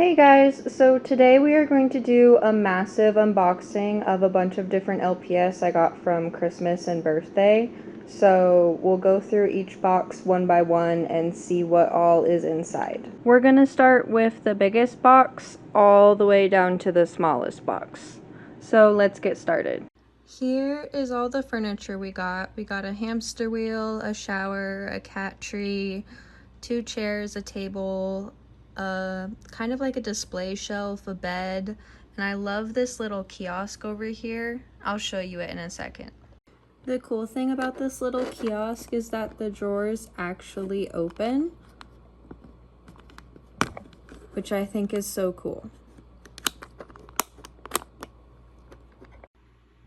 Hey guys, so today we are going to do a massive unboxing of a bunch of different LPS I got from Christmas and birthday. So we'll go through each box one by one and see what all is inside. We're going to start with the biggest box all the way down to the smallest box. So let's get started. Here is all the furniture we got. We got a hamster wheel, a shower, a cat tree, 2 chairs, a table, kind of like a display shelf, a bed, and I love this little kiosk over here. I'll show you it in a second. The cool thing about this little kiosk is that the drawers actually open, which I think is so cool.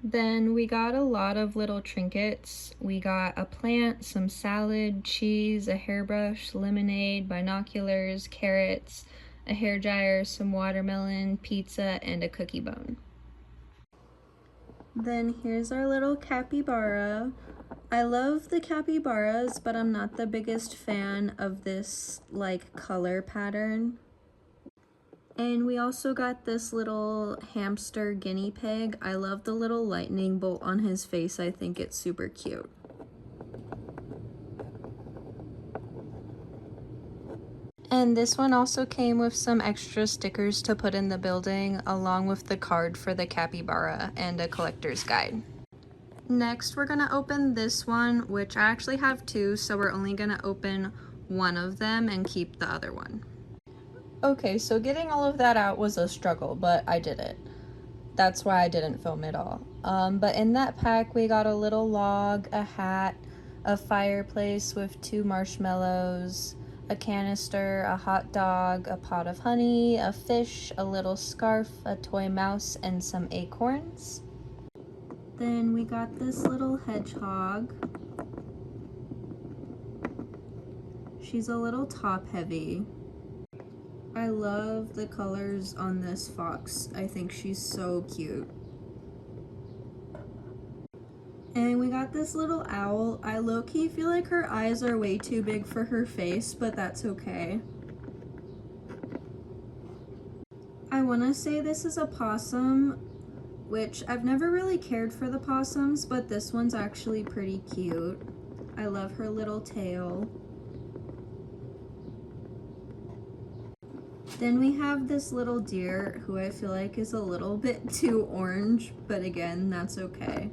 Then we got a lot of little trinkets. We got a plant, some salad, cheese, a hairbrush, lemonade, binoculars, carrots, a hair dryer, some watermelon, pizza, and a cookie bone. Then here's our little capybara. I love the capybaras, but I'm not the biggest fan of this like color pattern. And we also got this little hamster guinea pig. I love the little lightning bolt on his face. I think it's super cute. And this one also came with some extra stickers to put in the building, along with the card for the capybara and a collector's guide. Next, we're gonna open this one, which I actually have 2, so we're only gonna open one of them and keep the other one. Okay, so getting all of that out was a struggle, but I did it. That's why I didn't film it all. But in that pack, we got a little log, a hat, a fireplace with 2 marshmallows, a canister, a hot dog, a pot of honey, a fish, a little scarf, a toy mouse, and some acorns. Then we got this little hedgehog. She's a little top heavy. I love the colors on this fox. I think she's so cute. And we got this little owl. I low-key feel like her eyes are way too big for her face, but that's okay. I want to say this is a possum, which I've never really cared for the possums, but this one's actually pretty cute. I love her little tail. Then we have this little deer who I feel like is a little bit too orange, but again, that's okay.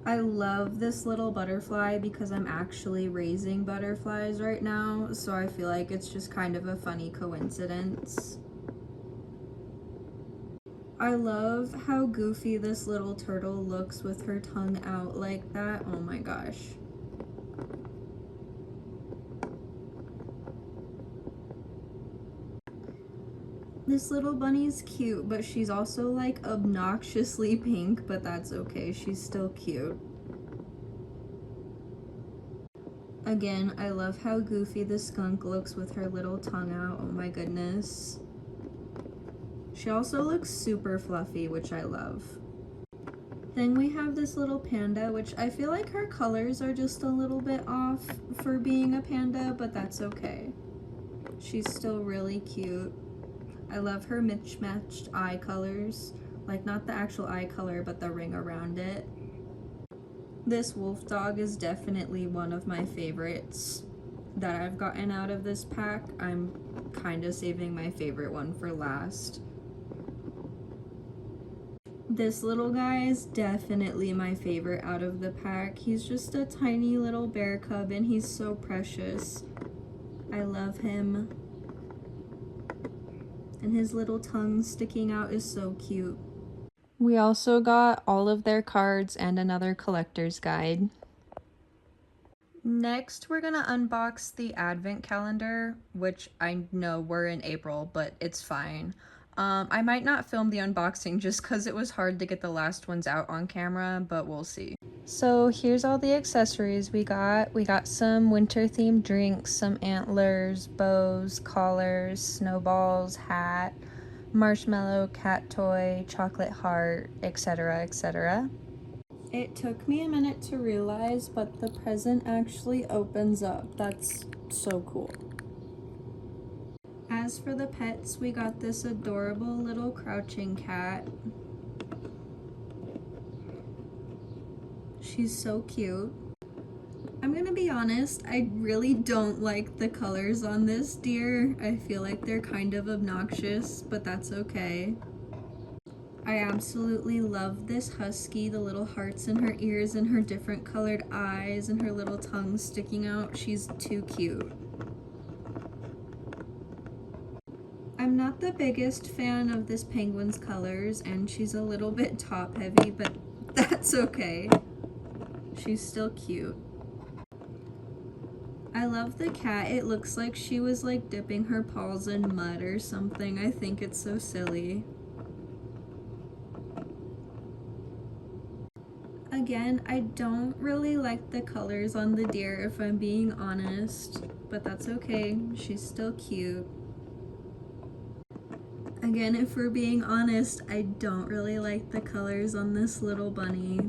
I love this little butterfly because I'm actually raising butterflies right now, so I feel like it's just kind of a funny coincidence. I love how goofy this little turtle looks with her tongue out like that. Oh my gosh. This little bunny's cute, but she's also like obnoxiously pink, but that's okay. She's still cute. Again, I love how goofy the skunk looks with her little tongue out. Oh my goodness. She also looks super fluffy, which I love. Then we have this little panda, which I feel like her colors are just a little bit off for being a panda, but that's okay. She's still really cute. I love her mismatched eye colors. Like, not the actual eye color, but the ring around it. This wolf dog is definitely one of my favorites that I've gotten out of this pack. I'm kind of saving my favorite one for last. This little guy is definitely my favorite out of the pack. He's just a tiny little bear cub and he's so precious. I love him. And his little tongue sticking out is so cute. We also got all of their cards and another collector's guide. Next, we're gonna unbox the advent calendar, which I know we're in April, but it's fine. I might not film the unboxing just because it was hard to get the last ones out on camera, but we'll see. So here's all the accessories we got. We got some winter themed drinks, some antlers, bows, collars, snowballs, hat, marshmallow, cat toy, chocolate heart, etc., etc. It took me a minute to realize, but the present actually opens up. That's So cool. As for the pets, we got this adorable little crouching cat. She's so cute. I'm gonna be honest, I really don't like the colors on this deer. I feel like they're kind of obnoxious, but that's okay. I absolutely love this husky, the little hearts in her ears and her different colored eyes and her little tongue sticking out. She's too cute. I'm not the biggest fan of this penguin's colors, and she's a little bit top heavy, but that's okay. She's still cute. I love the cat. It looks like she was like dipping her paws in mud or something. I think it's so silly. Again, I don't really like the colors on the deer if I'm being honest, but that's okay. She's still cute. Again, if we're being honest, I don't really like the colors on this little bunny.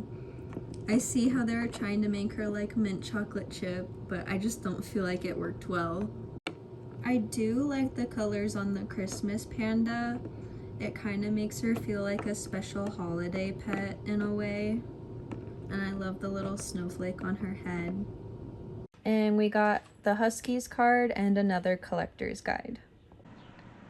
I see how they're trying to make her like mint chocolate chip, but I just don't feel like it worked well. I do like the colors on the Christmas panda. It kind of makes her feel like a special holiday pet in a way. And I love the little snowflake on her head. And we got the Huskies card and another collector's guide.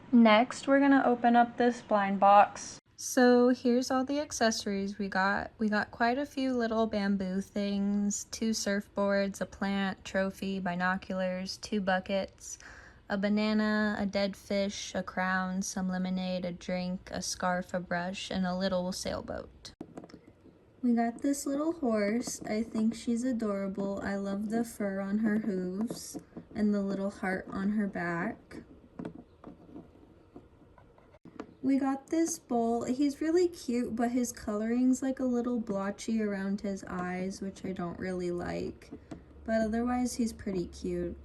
Next, we're gonna open up this blind box. So here's all the accessories we got. We got quite a few little bamboo things, 2 surfboards, a plant, trophy, binoculars, 2 buckets, a banana, a dead fish, a crown, some lemonade, a drink, a scarf, a brush, and a little sailboat. We got this little horse. I think she's adorable. I love the fur on her hooves and the little heart on her back. We got this bull. He's really cute, but his coloring's like a little blotchy around his eyes, which I don't really like. But otherwise, he's pretty cute.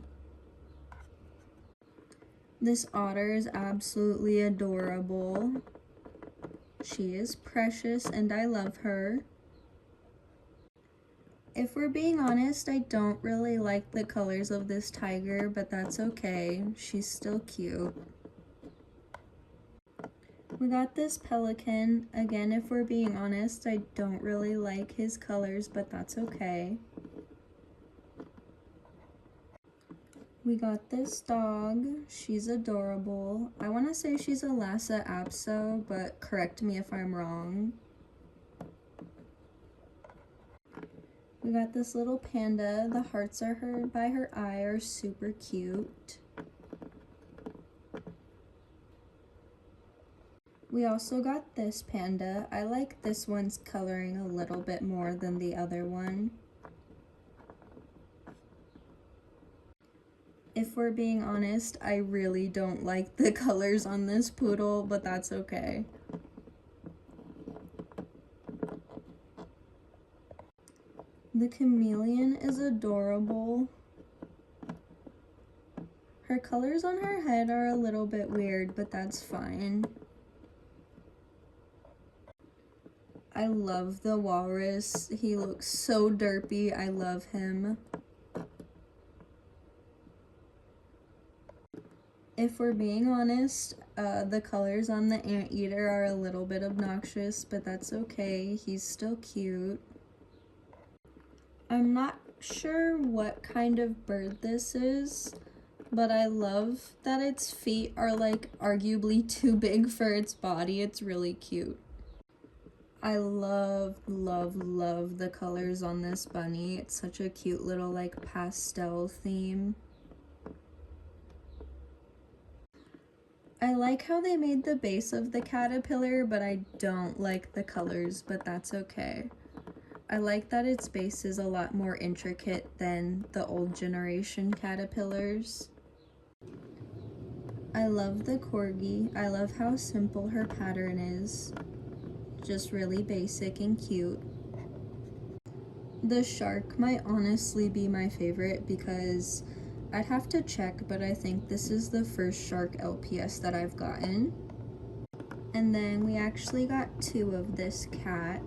This otter is absolutely adorable. She is precious and I love her. If we're being honest, I don't really like the colors of this tiger, but that's okay. She's still cute. We got this pelican. Again, if we're being honest, I don't really like his colors, but that's okay. We got this dog. She's adorable. I want to say she's a Lhasa Apso, but correct me if I'm wrong. We got this little panda. The hearts are by her eye are super cute. We also got this panda. I like this one's coloring a little bit more than the other one. If we're being honest, I really don't like the colors on this poodle, but that's okay. The chameleon is adorable. Her colors on her head are a little bit weird, but that's fine. I love the walrus. He looks so derpy. I love him. If we're being honest, the colors on the anteater are a little bit obnoxious, but that's okay. He's still cute. I'm not sure what kind of bird this is, but I love that its feet are like arguably too big for its body. It's really cute. I love the colors on this bunny. It's such a cute little like pastel theme. I like how they made the base of the caterpillar, but I don't like the colors, but that's okay. I like that its base is a lot more intricate than the old generation caterpillars. I love the corgi. I love how simple her pattern is. Just really basic and cute. The shark might honestly be my favorite because I'd have to check, but I think this is the first shark LPS that I've gotten. And then we actually got 2 of this cat.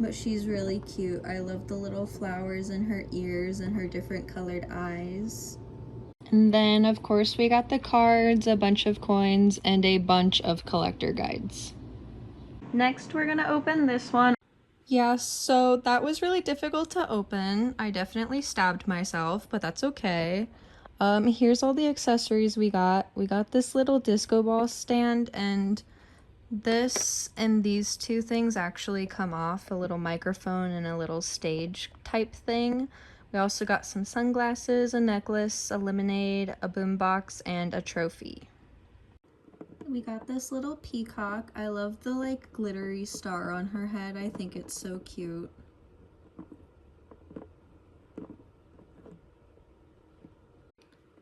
but she's really cute. I love the little flowers in her ears and her different colored eyes. And then, of course, we got the cards, a bunch of coins, and a bunch of collector guides. Next, we're gonna open this one. Yeah, so that was really difficult to open. I definitely stabbed myself, but that's okay. Here's all the accessories we got. We got this little disco ball stand, and this and these two things actually come off, a little microphone and a little stage type thing. We also got some sunglasses, a necklace, a lemonade, a boombox, and a trophy. We got this little peacock. I love the like glittery star on her head. I think it's so cute.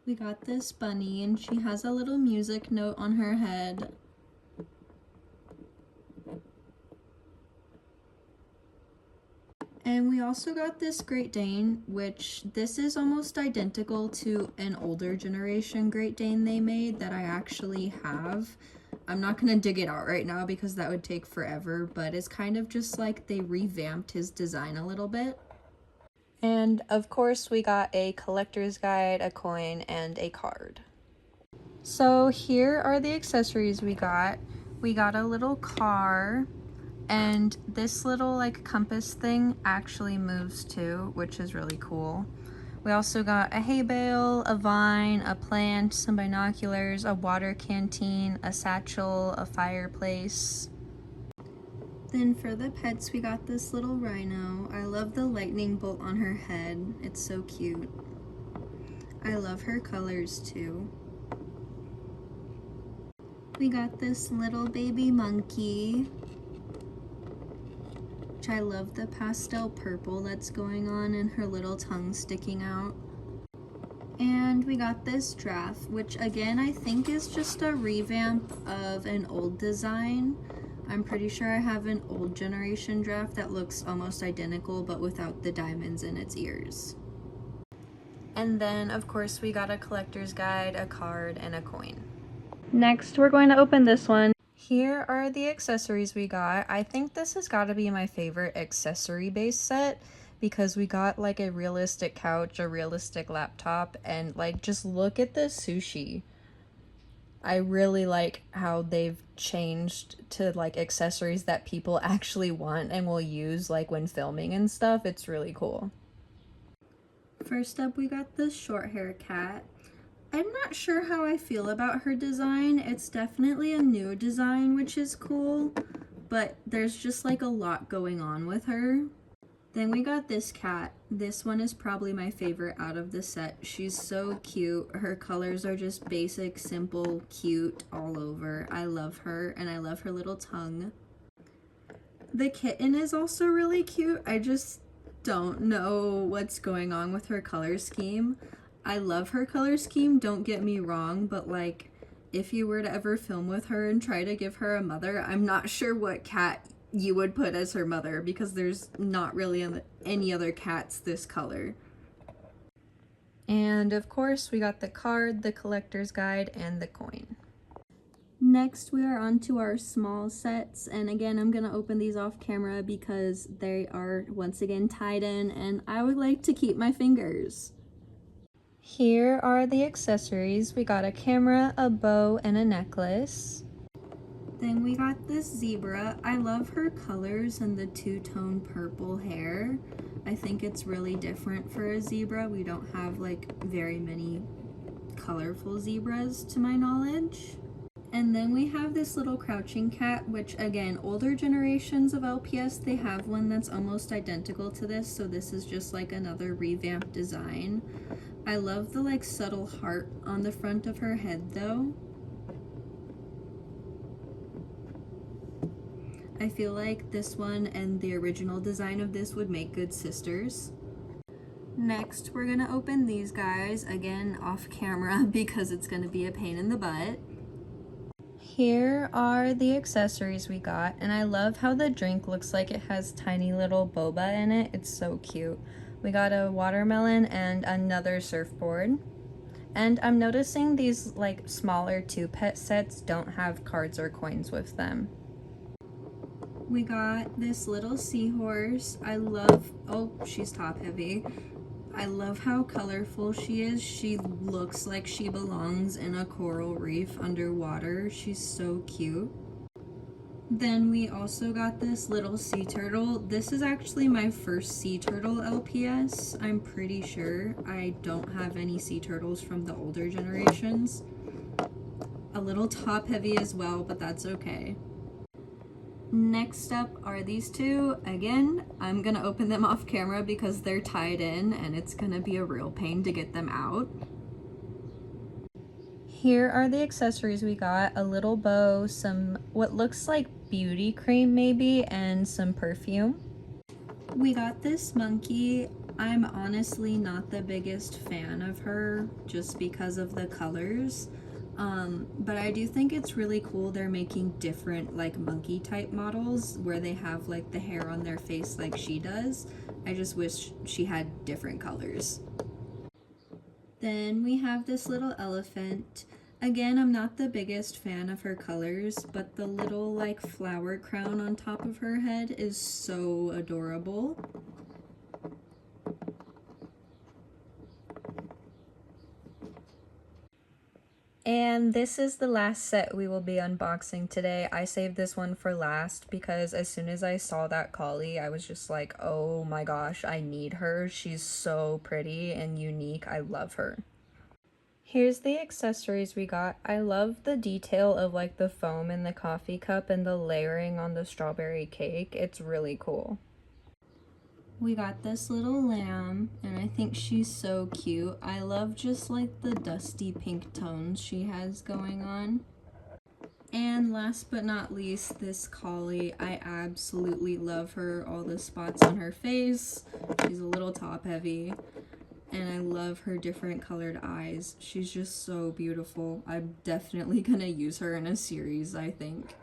We got this bunny and she has a little music note on her head. And we also got this Great Dane, which this is almost identical to an older generation Great Dane they made that I actually have. I'm not gonna dig it out right now because that would take forever, but it's kind of just like they revamped his design a little bit. And of course we got a collector's guide, a coin, and a card. So here are the accessories we got. We got a little car, and this little like compass thing actually moves too, which is really cool. We also got a hay bale, a vine, a plant, some binoculars, a water canteen, a satchel, a fireplace. Then for the pets, we got this little rhino. I love the lightning bolt on her head. It's so cute. I love her colors too. We got this little baby monkey, which I love the pastel purple that's going on and her little tongue sticking out. And we got this giraffe, which again I think is just a revamp of an old design. I'm pretty sure I have an old generation giraffe that looks almost identical but without the diamonds in its ears. And then of course we got a collector's guide, a card, and a coin. Next we're going to open this one. Here are the accessories we got. I think this has got to be my favorite accessory base set because we got like a realistic couch, a realistic laptop, and like just look at the sushi. I really like how they've changed to like accessories that people actually want and will use like when filming and stuff. It's really cool. First up, we got this short hair cat. I'm not sure how I feel about her design. It's definitely a new design, which is cool, but there's just like a lot going on with her. Then we got this cat. This one is probably my favorite out of the set. She's so cute. Her colors are just basic, simple, cute all over. I love her, and I love her little tongue. The kitten is also really cute. I just don't know what's going on with her color scheme. I love her color scheme, don't get me wrong, but like if you were to ever film with her and try to give her a mother, I'm not sure what cat you would put as her mother because there's not really any other cats this color. And of course we got the card, the collector's guide, and the coin. Next we are on to our small sets, and again I'm gonna open these off camera because they are once again tied in and I would like to keep my fingers. Here are the accessories. We got a camera, a bow, and a necklace. Then we got this zebra. I love her colors and the two-tone purple hair. I think it's really different for a zebra. We don't have like very many colorful zebras to my knowledge. And then we have this little crouching cat, which again, older generations of LPS, they have one that's almost identical to this, so this is just like another revamped design. I love the like subtle heart on the front of her head though. I feel like this one and the original design of this would make good sisters. Next, we're gonna open these guys, again off camera because it's gonna be a pain in the butt. Here are the accessories we got, and I love how the drink looks like it has tiny little boba in it. It's so cute. We got a watermelon and another surfboard. And I'm noticing these like smaller 2-pet sets don't have cards or coins with them. We got this little seahorse. I love, oh, she's top heavy. I love how colorful she is. She looks like she belongs in a coral reef underwater. She's so cute. Then we also got this little sea turtle. This is actually my first sea turtle LPS. I'm pretty sure. I don't have any sea turtles from the older generations. A little top heavy as well, but that's okay. Next up are these two. Again, I'm gonna open them off camera because they're tied in and it's gonna be a real pain to get them out. Here are the accessories we got. A little bow, some what looks like beauty cream maybe, and some perfume. We got this monkey. I'm honestly not the biggest fan of her just because of the colors. But I do think it's really cool they're making different like monkey type models where they have like the hair on their face like she does. I just wish she had different colors. Then we have this little elephant. Again, I'm not the biggest fan of her colors, but the little like flower crown on top of her head is so adorable. And this is the last set we will be unboxing today. I saved this one for last because as soon as I saw that collie, I was just like, oh my gosh, I need her. She's so pretty and unique. I love her. Here's the accessories we got. I love the detail of like the foam in the coffee cup and the layering on the strawberry cake. It's really cool. We got this little lamb, and I think she's so cute. I love just like the dusty pink tones she has going on. And last but not least, this collie. I absolutely love her. All the spots on her face. She's a little top heavy. And I love her different colored eyes. She's just so beautiful. I'm definitely gonna use her in a series, I think.